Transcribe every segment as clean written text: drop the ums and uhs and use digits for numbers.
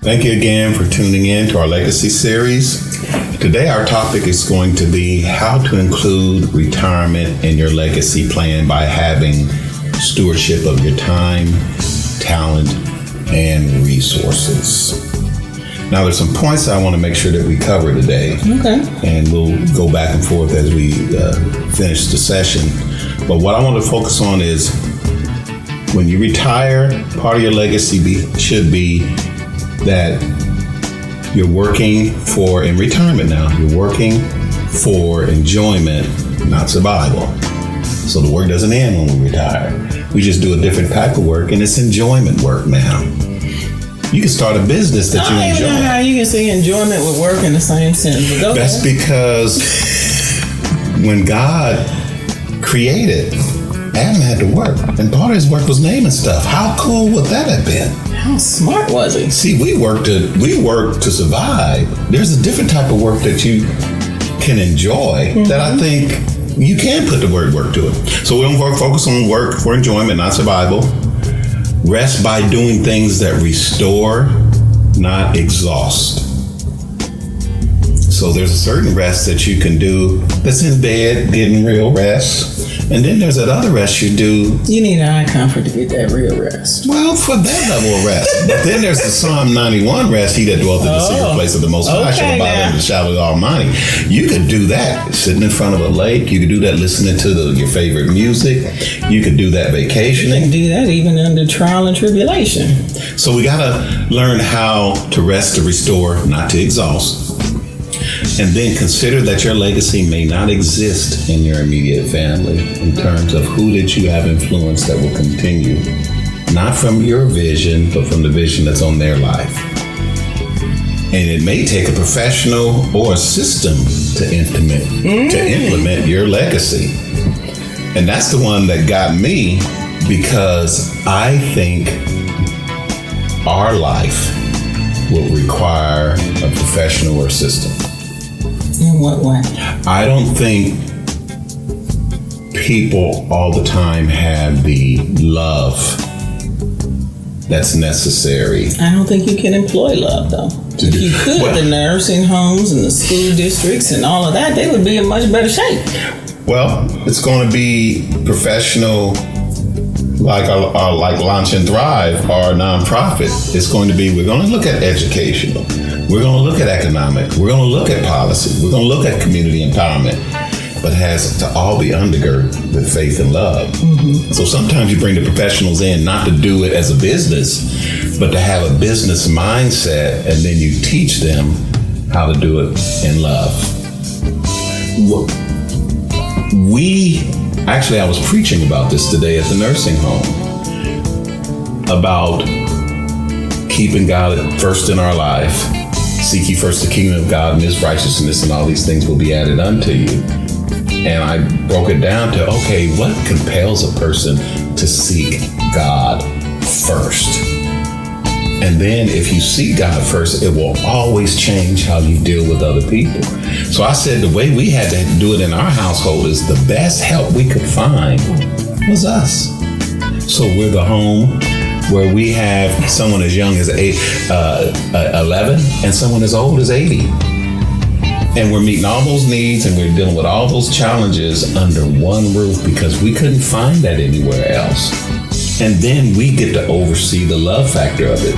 Thank you again for tuning in to our Legacy series. Today our topic is going to be how to include retirement in your legacy plan by having stewardship of your time, talent, and resources. Now there's some points I want to make sure that we cover today. Okay. And we'll go back and forth as we finish the session. But what I want to focus on is when you retire, part of your legacy should be that you're working for, in retirement now, you're working for enjoyment, not survival. So the work doesn't end when we retire. We just do a different type of work, and it's enjoyment work now. You can start a business that you enjoy. I don't know how you can say enjoyment with work in the same sentence. That's because when God created, Adam had to work, and part of his work was naming stuff. How cool would that have been? How smart was he? See, we work to survive. There's a different type of work that you can enjoy that I think you can put the word work to it. So we're going to focus on work for enjoyment, not survival. Rest by doing things that restore, not exhaust. So there's a certain rest that you can do that's in bed, getting real rest. And then there's that other rest you do. You need eye comfort to get that real rest. Well, for that level of rest. But then there's the Psalm 91 rest, he that dwelleth in the secret place of the Most High shall abide under the shadow of the Almighty. You could do that sitting in front of a lake. You could do that listening to your favorite music. You could do that vacationing. You can do that even under trial and tribulation. So we got to learn how to rest, to restore, not to exhaust. And then consider that your legacy may not exist in your immediate family in terms of who did you have influence that will continue, not from your vision, but from the vision that's on their life. And it may take a professional or a system to implement your legacy. And that's the one that got me, because I think our life will require a professional or system. In what way? I don't think people all the time have the love that's necessary. I don't think you can employ love, though. If you could, the nursing homes and the school districts and all of that, they would be in much better shape. Well, it's going to be professional, like Launch and Thrive, our nonprofit. It's going to be, we're going to look at educational. We're going to look at economic. We're going to look at policy. We're going to look at community empowerment. But it has to all be undergirded with faith and love. Mm-hmm. So sometimes you bring the professionals in not to do it as a business, but to have a business mindset, and then you teach them how to do it in love. I was preaching about this today at the nursing home, about keeping God first in our life. Seek ye first the kingdom of God and his righteousness, and all these things will be added unto you. And I broke it down to, okay, what compels a person to seek God first? And then if you seek God first, it will always change how you deal with other people. So I said the way we had to do it in our household is the best help we could find was us. So we're the home where we have someone as young as 11 and someone as old as 80. And we're meeting all those needs, and we're dealing with all those challenges under one roof because we couldn't find that anywhere else. And then we get to oversee the love factor of it.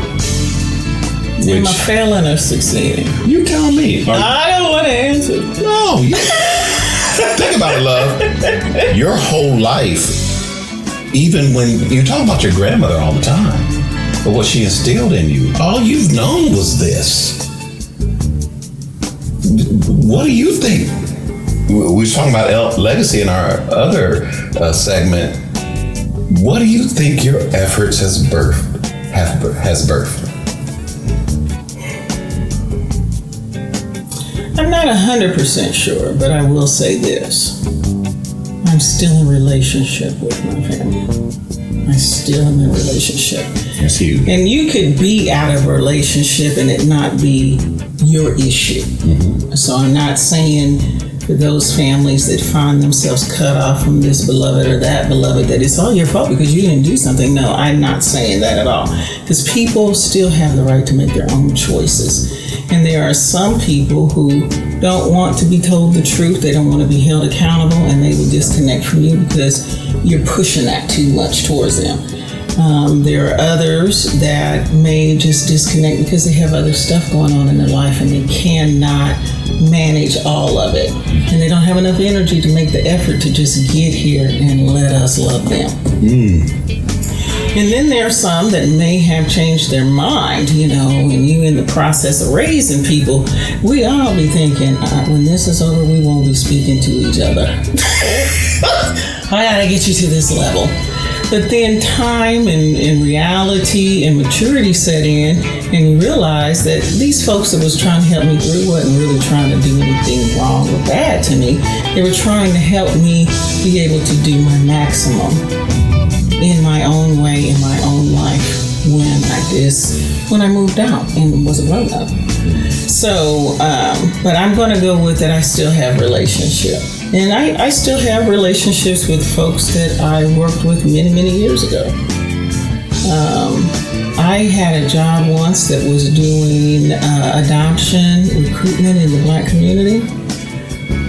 Am I failing or succeeding? You tell me. I don't want to answer. No. Think about it, love. Your whole life, even when you talk about your grandmother all the time, but what she instilled in you, all you've known was this. What do you think? We were talking about legacy in our other segment. What do you think your efforts has birthed? I'm not 100% sure, but I will say this. I'm still in relationship with my family. I still am in a relationship. That's huge. And you could be out of a relationship and it not be your issue. Mm-hmm. So I'm not saying for those families that find themselves cut off from this beloved or that beloved, that it's all your fault because you didn't do something. No, I'm not saying that at all. Because people still have the right to make their own choices. And there are some people who don't want to be told the truth. They don't want to be held accountable, and they will disconnect from you because you're pushing that too much towards them. There are others that may just disconnect because they have other stuff going on in their life and they cannot manage all of it. And they don't have enough energy to make the effort to just get here and let us love them. And then there are some that may have changed their mind, you know, when you in the process of raising people, we all be thinking, when this is over, we won't be speaking to each other. I gotta get you to this level. But then time and reality and maturity set in, and you realize that these folks that was trying to help me through wasn't really trying to do anything wrong or bad to me. They were trying to help me be able to do my maximum in my own way, in my own life, when I moved out and was a grown-up. So, but I'm going to go with that I still have relationship. And I still have relationships with folks that I worked with many, many years ago. I had a job once that was doing adoption recruitment in the Black community.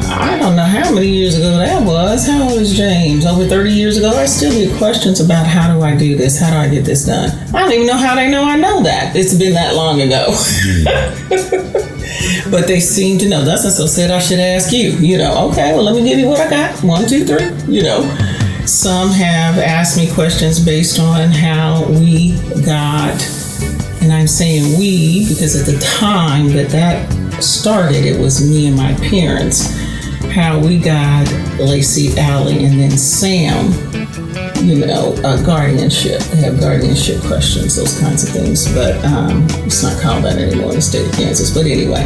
I don't know how many years ago that was. How old is James? Over 30 years ago. I still get questions about how do I do this? How do I get this done? I don't even know how they know I know that. It's been that long ago. But they seem to know. Thus and so said I should ask you. You know, okay, well, let me give you what I got. 1, 2, 3. You know, some have asked me questions based on how we got, and I'm saying we because at the time that started, it was me and my parents. How we got Lacey, Allie, and then Sam, you know, guardianship. They have guardianship questions, those kinds of things. But it's not called that anymore in the state of Kansas. But anyway,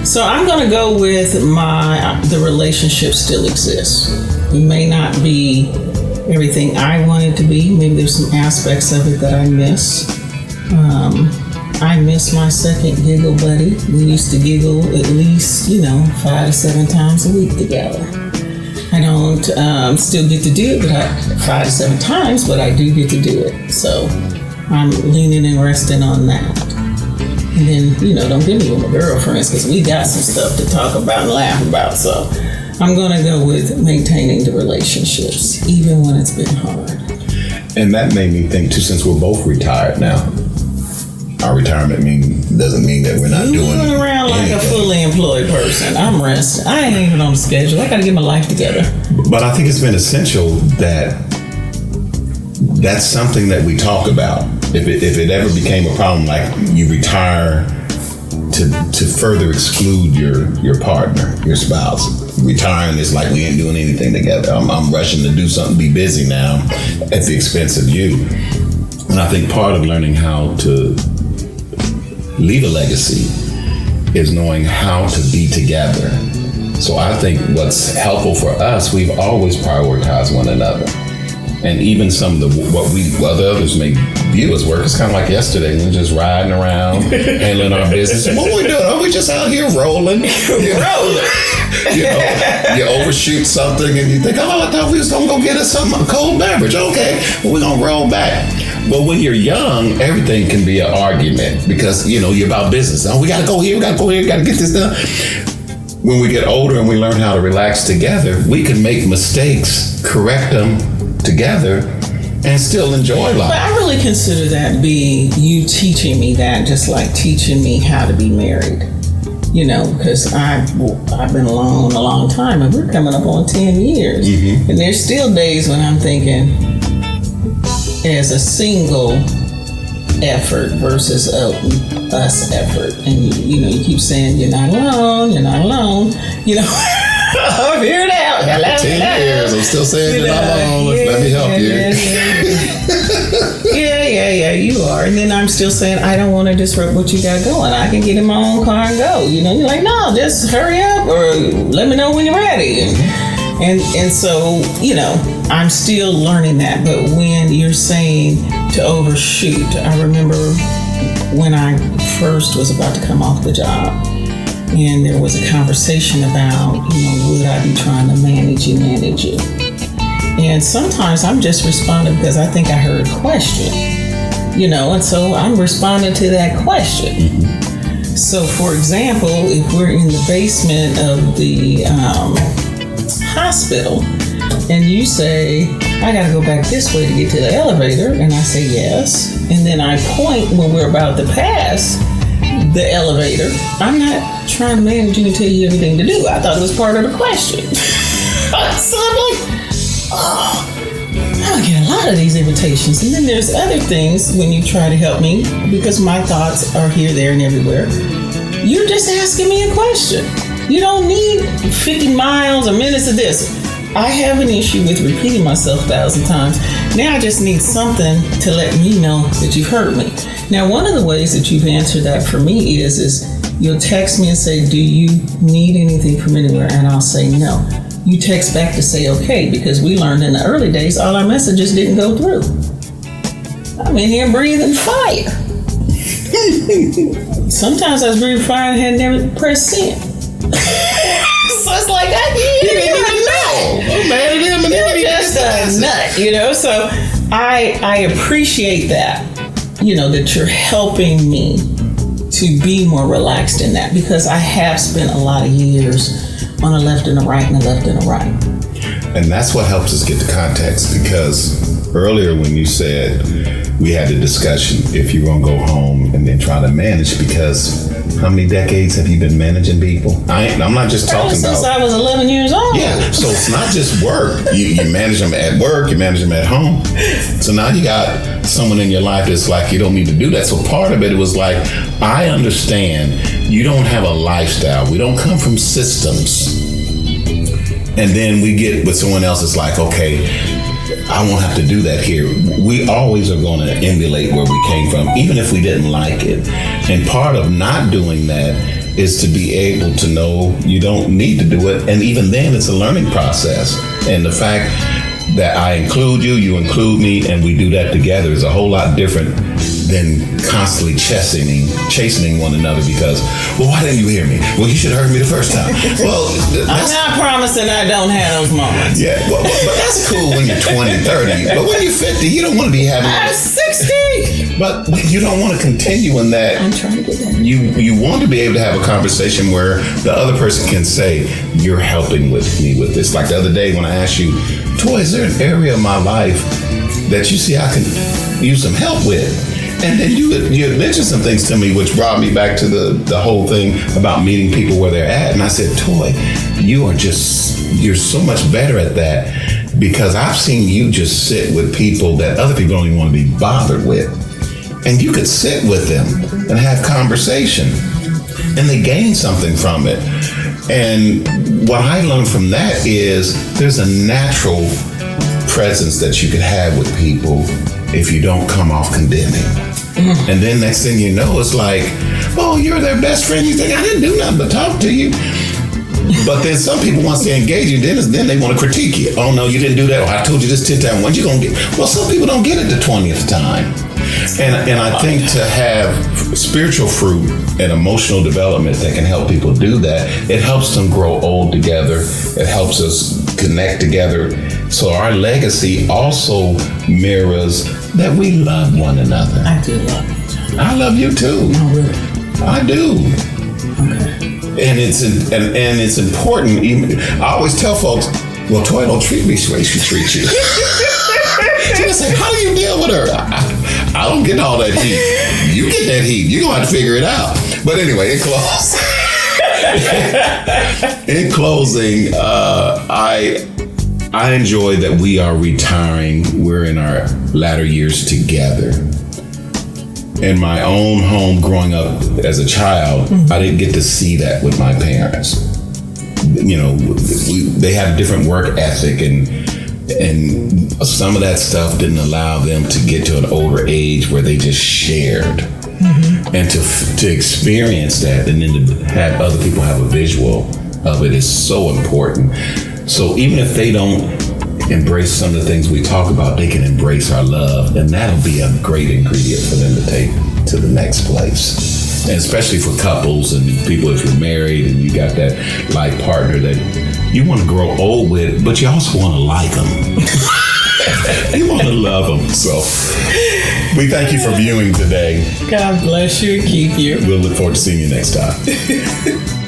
so I'm going to go with the relationship still exists. It may not be everything I want it to be. Maybe there's some aspects of it that I miss. I miss my second giggle buddy. We used to giggle at least, 5 to 7 times a week together. I don't still get to do it, but 5 to 7 times, but I do get to do it. So I'm leaning and resting on that. And then, don't get me with my girlfriends because we got some stuff to talk about and laugh about. So I'm going to go with maintaining the relationships, even when it's been hard. And that made me think, too, since we're both retired now, our retirement doesn't mean that we're not doing anything. You're around like a fully employed person. I'm resting. I ain't even on the schedule. I got to get my life together. But I think it's been essential that that's something that we talk about. If it ever became a problem, like you retire to further exclude your partner, your spouse. Retiring is like we ain't doing anything together. I'm rushing to do something, be busy now at the expense of you. And I think part of learning how to leave a legacy is knowing how to be together. So I think what's helpful for us, we've always prioritized one another. And even some of what others may view as work, it's kind of like yesterday, we were just riding around, handling our business. What are we doing? Are we just out here rolling? Rolling. You overshoot something and you think, I thought we was going to go get us a cold beverage. Okay, well, we're going to roll back. But when you're young, everything can be an argument because, you're about business. Oh, we got to go here, we got to get this done. When we get older and we learn how to relax together, we can make mistakes, correct them together, and still enjoy life. But I really consider that being you teaching me that, just like teaching me how to be married. Because I've been alone a long time, and we're coming up on 10 years. Mm-hmm. And there's still days when I'm thinking, as a single effort versus us effort. And you keep saying you're not alone. I'm here now. After 10 years, I'm still saying you're not alone. Let me help you. Yeah, you are. And then I'm still saying I don't want to disrupt what you got going. I can get in my own car and go. You're like, no, just hurry up or let me know when you're ready. And so, I'm still learning that. But when you're saying to overshoot, I remember when I first was about to come off the job, and there was a conversation about, would I be trying to manage you? And sometimes I'm just responding because I think I heard a question, and so I'm responding to that question. Mm-hmm. So, for example, if we're in the basement of the hospital and you say, I got to go back this way to get to the elevator, and I say yes, and then I point when we're about to pass the elevator, I'm not trying to manage you and tell you everything to do. I thought it was part of the question. So I'm like, I get a lot of these invitations. And then there's other things when you try to help me, because my thoughts are here, there, and everywhere. You're just asking me a question. You don't need 50 miles or minutes of this. I have an issue with repeating myself 1,000 times. Now I just need something to let me know that you've heard me. Now, one of the ways that you've answered that for me is you'll text me and say, do you need anything from anywhere? And I'll say no. You text back to say okay, because we learned in the early days all our messages didn't go through. I'm in here breathing fire. Sometimes I was breathing fire and had never pressed send. So it's like, I didn't even know. I'm mad at him and you're just a nut, So I appreciate that, that you're helping me to be more relaxed in that, because I have spent a lot of years on a left and a right and a left and a right. And that's what helps us get the context, because earlier when you said we had a discussion if you're going to go home and then try to manage, because how many decades have you been managing people? I'm not just talking about... Since I was 11 years old. Yeah, so it's not just work. You manage them at work, you manage them at home. So now you got someone in your life that's like, you don't need to do that. So part of it was like, I understand you don't have a lifestyle. We don't come from systems. And then we get with someone else that's like, okay, I won't have to do that here. We always are going to emulate where we came from, even if we didn't like it. And part of not doing that is to be able to know you don't need to do it. And even then, it's a learning process. And the fact that I include you, you include me, and we do that together is a whole lot different than constantly chastening one another because, well, why didn't you hear me? Well, you should have heard me the first time. Well, I'm not promising I don't have those moments. Yeah, well, but that's cool when you're 20, 30. But when you're 50, you don't want to be having... I'm 60! But you don't want to continue in that. I'm trying to get that. You want to be able to have a conversation where the other person can say, you're helping with me with this. Like the other day when I asked you, Toy, is there an area of my life that you see I can use some help with? And then you had mentioned some things to me which brought me back to the whole thing about meeting people where they're at. And I said, Toy, you're so much better at that because I've seen you just sit with people that other people don't even want to be bothered with. And you could sit with them and have conversation and they gain something from it. And what I learned from that is there's a natural presence that you could have with people if you don't come off condemning. Mm-hmm. And then next thing you know, it's like, oh, you're their best friend. You think I didn't do nothing but talk to you. But then some people, once they engage you, then they want to critique you. Oh, no, you didn't do that. Or I told you this 10 times. When you going to get? Well, some people don't get it the 20th time. And I think to have spiritual fruit and emotional development that can help people do that, it helps them grow old together. It helps us connect together. So our legacy also mirrors that we love one another. I do love you. I love you too. No, really. I do. Okay. And it's important. Even I always tell folks, well, Toy don't treat me the way she treats you. So they say, how do you deal with her? I don't get all that heat. You get that heat. You're going to have to figure it out. But anyway, in closing, I enjoy that we are retiring. We're in our latter years together. In my own home growing up as a child, I didn't get to see that with my parents. You know, they had a different work ethic and some of that stuff didn't allow them to get to an older age where they just shared. Mm-hmm. And to experience that and then to have other people have a visual of it is so important. So even if they don't embrace some of the things we talk about, they can embrace our love, and that'll be a great ingredient for them to take to the next place. And especially for couples and people, if you're married and you got that life partner that you want to grow old with, but you also want to like them. You want to love them. So we thank you for viewing today. God bless you and keep you. We'll look forward to seeing you next time.